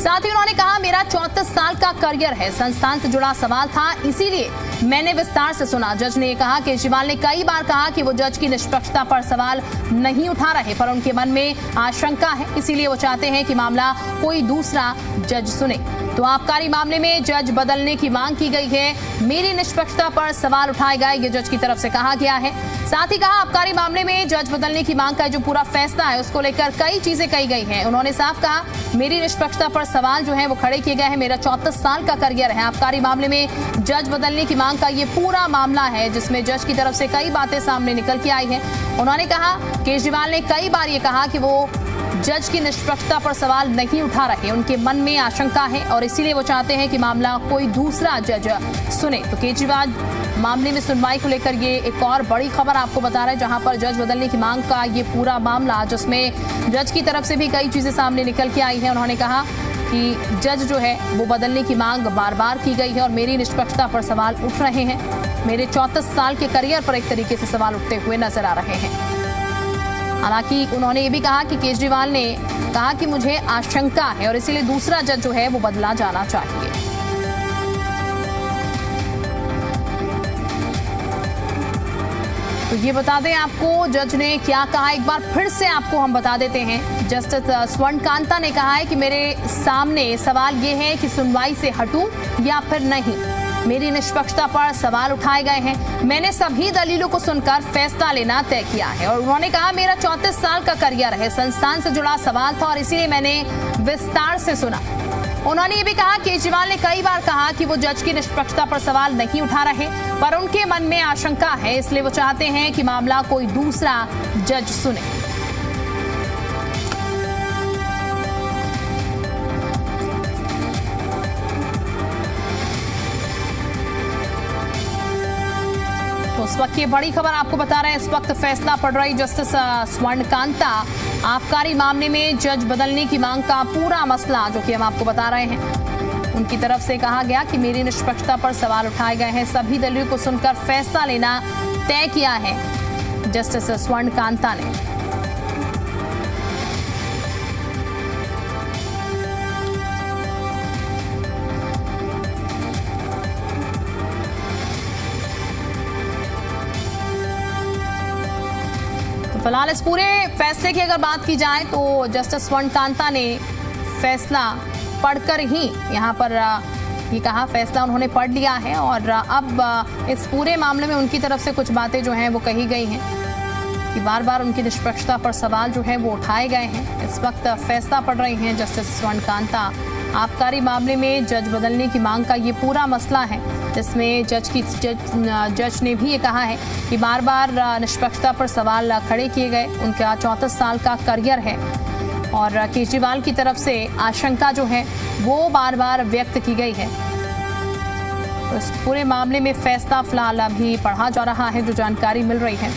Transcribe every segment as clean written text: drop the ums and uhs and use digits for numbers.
साथ ही उन्होंने कहा, मेरा 34 साल का करियर है, संस्थान से जुड़ा सवाल था, इसीलिए मैंने विस्तार से सुना। जज ने कहा, केजरीवाल ने कई बार कहा कि वो जज की निष्पक्षता पर सवाल नहीं उठा रहे, पर उनके मन में आशंका है, इसीलिए वो चाहते हैं कि मामला कोई दूसरा जज सुने। तो आबकारी मामले में जज बदलने की मांग की गई है। मेरी निष्पक्षता पर सवाल उठाए गए, ये जज की तरफ से कहा गया है। साथ ही कहा, आबकारी मामले में जज बदलने की मांग का जो पूरा फैसला है उसको लेकर कई चीजें कही गई हैं। उन्होंने साफ कहा, मेरी निष्पक्षता पर सवाल जो है वो खड़े किए गए हैं। मेरा 34 साल का करियर है। आबकारी मामले में जज बदलने की मांग का ये पूरा मामला है, जिसमें जज की तरफ से कई बातें सामने निकल के आई हैं। उन्होंने कहा, केजरीवाल ने कई बार ये कहा कि वो जज की निष्पक्षता पर सवाल नहीं उठा रहे, उनके मन में आशंका है और इसीलिए वो चाहते हैं कि मामला कोई दूसरा जज सुने। तो केजरीवाल मामले में सुनवाई को लेकर ये एक और बड़ी खबर आपको बता रहे हैं, जहां पर जज बदलने की मांग का ये पूरा मामला, जिसमें जज की तरफ से भी कई चीजें सामने निकल के आई हैं। उन्होंने कहा कि जज जो है वो बदलने की मांग बार बार की गई है और मेरी निष्पक्षता पर सवाल उठ रहे हैं। मेरे 34 साल के करियर पर एक तरीके से सवाल उठते हुए नजर आ रहे हैं। हालांकि उन्होंने ये भी कहा कि केजरीवाल ने कहा कि मुझे आशंका है और इसीलिए दूसरा जज जो है वो बदला जाना चाहिए। तो ये बता दें आपको जज ने क्या कहा, एक बार फिर से आपको हम बता देते हैं। जस्टिस स्वर्ण कांता ने कहा है कि मेरे सामने सवाल ये है कि सुनवाई से हटूं या फिर नहीं। मेरी निष्पक्षता पर सवाल उठाए गए हैं। मैंने सभी दलीलों को सुनकर फैसला लेना तय किया है। और उन्होंने कहा, मेरा 34 साल का करियर है, संस्थान से जुड़ा सवाल था और इसीलिए मैंने विस्तार से सुना। उन्होंने ये भी कहा, केजरीवाल ने कई बार कहा कि वो जज की निष्पक्षता पर सवाल नहीं उठा रहे, पर उनके मन में आशंका है, इसलिए वो चाहते हैं कि मामला कोई दूसरा जज सुने। उस वक्त ये बड़ी खबर आपको बता रहे हैं, इस वक्त फैसला पड़ रही जस्टिस स्वर्ण कांता आबकारी मामले में जज बदलने की मांग का पूरा मसला जो कि हम आपको बता रहे हैं। उनकी तरफ से कहा गया कि मेरी निष्पक्षता पर सवाल उठाए गए हैं, सभी दलीलों को सुनकर फैसला लेना तय किया है जस्टिस स्वर्ण कांता ने। फिलहाल इस पूरे फैसले की अगर बात की जाए तो जस्टिस स्वर्ण कांता ने फैसला पढ़कर ही यहाँ पर ये कहा, फैसला उन्होंने पढ़ लिया है और अब इस पूरे मामले में उनकी तरफ से कुछ बातें जो हैं वो कही गई हैं कि बार बार उनकी निष्पक्षता पर सवाल जो है वो उठाए गए हैं। इस वक्त फैसला पढ़ रही हैं जस्टिस स्वर्ण कांता। आबकारी मामले में जज बदलने की मांग का ये पूरा मसला है, जिसमें जज ने भी ये कहा है कि बार बार निष्पक्षता पर सवाल खड़े किए गए। उनका 34 साल का करियर है और केजरीवाल की तरफ से आशंका जो है वो बार बार व्यक्त की गई है। तो इस पूरे मामले में फैसला फिलहाल अभी पढ़ा जा रहा है, जो जानकारी मिल रही है।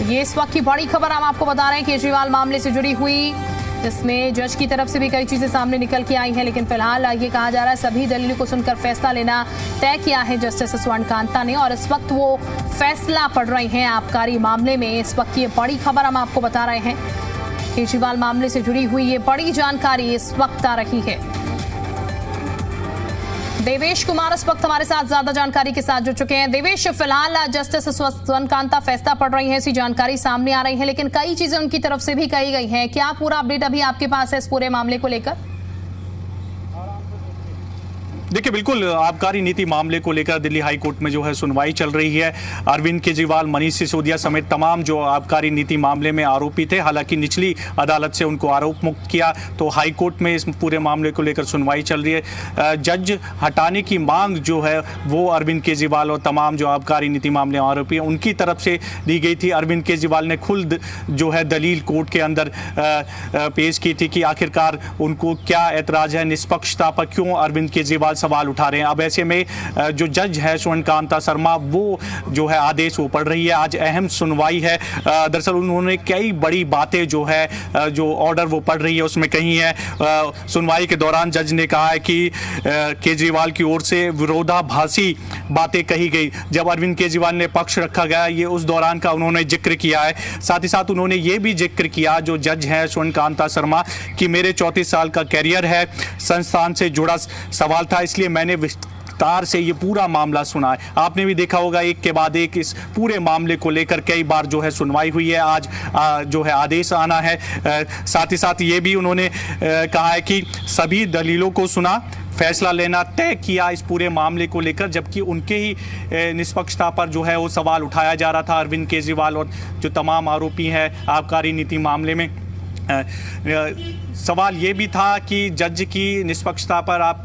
ये इस वक्त की बड़ी खबर हम आपको बता रहे हैं केजरीवाल मामले से जुड़ी हुई, जिसमें जज की तरफ से भी कई चीजें सामने निकल के आई हैं, लेकिन फिलहाल ये कहा जा रहा है सभी दलीलों को सुनकर फैसला लेना तय किया है जस्टिस स्वर्ण कांता ने और इस वक्त वो फैसला पढ़ रही हैं आबकारी मामले में। इस वक्त ये बड़ी खबर हम आपको बता रहे हैं, केजरीवाल मामले से जुड़ी हुई ये बड़ी जानकारी इस वक्त आ रही है। देवेश कुमार इस वक्त हमारे साथ ज्यादा जानकारी के साथ जुड़ चुके हैं। देवेश, फिलहाल जस्टिस स्वर्ण कांता फैसला पढ़ रही हैं, ऐसी जानकारी सामने आ रही है, लेकिन कई चीजें उनकी तरफ से भी कही गई हैं। क्या पूरा अपडेट अभी आपके पास है इस पूरे मामले को लेकर? देखिए, बिल्कुल आबकारी नीति मामले को लेकर दिल्ली हाई कोर्ट में जो है सुनवाई चल रही है। अरविंद केजरीवाल, मनीष सिसोदिया समेत तमाम जो आबकारी नीति मामले में आरोपी थे, हालांकि निचली अदालत से उनको आरोप मुक्त किया, तो हाई कोर्ट में इस पूरे मामले को लेकर सुनवाई चल रही है। जज हटाने की मांग जो है वो अरविंद केजरीवाल और तमाम जो आबकारी नीति मामले आरोपी हैं उनकी तरफ से दी गई थी। अरविंद केजरीवाल ने खुद जो है दलील कोर्ट के अंदर पेश की थी कि आखिरकार उनको क्या ऐतराज है, निष्पक्षता पर क्यों अरविंद केजरीवाल सवाल उठा रहे हैं। अब ऐसे में जो जज है स्वर्णकांता शर्मा, वो जो है आदेश वो पढ़ रही है। आज अहम सुनवाई है। दरअसल उन्होंने कई बड़ी बातें जो है जो ऑर्डर वो पढ़ रही है उसमें कही है। सुनवाई के दौरान जज ने कहा है कि केजरीवाल की ओर से विरोधाभासी बातें कही गई। जब अरविंद केजरीवाल ने पक्ष रखा गया, ये उस दौरान का उन्होंने जिक्र किया है। साथ ही साथ उन्होंने ये भी जिक्र किया, जो जज है स्वर्णकांता शर्मा, कि मेरे 34 साल का कैरियर है, संस्थान से जुड़ा सवाल था, इसलिए मैंने विस्तार से ये पूरा मामला सुना है। आपने भी देखा होगा एक के बाद एक इस पूरे मामले को लेकर कई बार जो है सुनवाई हुई है। आज जो है आदेश आना है। साथ ही साथ ये भी उन्होंने कहा है कि सभी दलीलों को सुना, फैसला लेना तय किया इस पूरे मामले को लेकर, जबकि उनके ही निष्पक्षता पर जो है वो सवाल उठाया जा रहा था। अरविंद केजरीवाल और जो तमाम आरोपी हैं आबकारी नीति मामले में, सवाल ये भी था कि जज की निष्पक्षता पर आप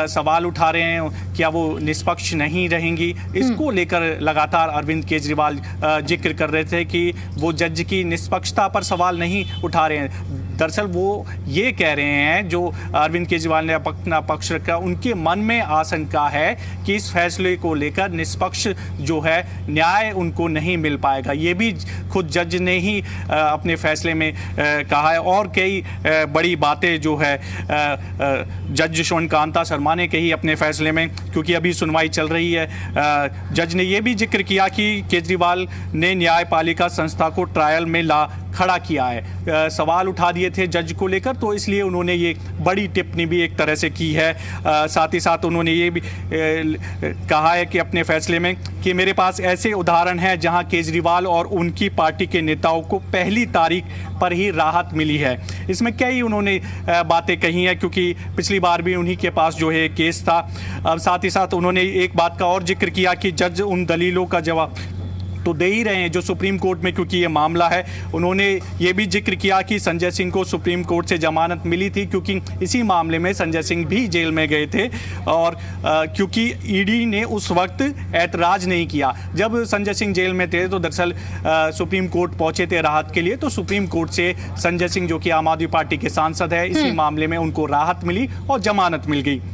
सवाल उठा रहे हैं, क्या वो निष्पक्ष नहीं रहेंगी? इसको लेकर लगातार अरविंद केजरीवाल जिक्र कर रहे थे कि वो जज की निष्पक्षता पर सवाल नहीं उठा रहे हैं। दरअसल वो ये कह रहे हैं, जो अरविंद केजरीवाल ने अपना पक्ष रखा, उनके मन में आशंका है कि इस फैसले को लेकर निष्पक्ष जो है न्याय उनको नहीं मिल पाएगा। ये भी खुद जज ने ही अपने फैसले में कहा है। और कई बड़ी बातें जो है जज स्वर्णकांता शर्मा ने कही अपने फैसले में, क्योंकि अभी सुनवाई चल रही है। जज ने यह भी जिक्र किया कि केजरीवाल ने न्यायपालिका संस्था को ट्रायल में ला खड़ा किया है। सवाल उठा दिए थे जज को लेकर, तो इसलिए उन्होंने ये बड़ी टिप्पणी भी एक तरह से की है। साथ ही साथ उन्होंने ये भी कहा है कि अपने फैसले में कि मेरे पास ऐसे उदाहरण हैं जहां केजरीवाल और उनकी पार्टी के नेताओं को पहली तारीख पर ही राहत मिली है। इसमें कई उन्होंने बातें कही हैं, क्योंकि पिछली बार भी उन्हीं के पास जो है केस था। अब साथ ही साथ उन्होंने एक बात का और जिक्र किया कि जज उन दलीलों का जवाब तो दे ही रहे हैं जो सुप्रीम कोर्ट में, क्योंकि ये मामला है। उन्होंने ये भी जिक्र किया कि संजय सिंह को सुप्रीम कोर्ट से जमानत मिली थी, क्योंकि इसी मामले में संजय सिंह भी जेल में गए थे, और क्योंकि ईडी ने उस वक्त ऐतराज नहीं किया। जब संजय सिंह जेल में थे तो दरअसल सुप्रीम कोर्ट पहुंचे थे राहत के लिए, तो सुप्रीम कोर्ट से संजय सिंह, जो कि आम आदमी पार्टी के सांसद है, इसी मामले में उनको राहत मिली और जमानत मिल गई।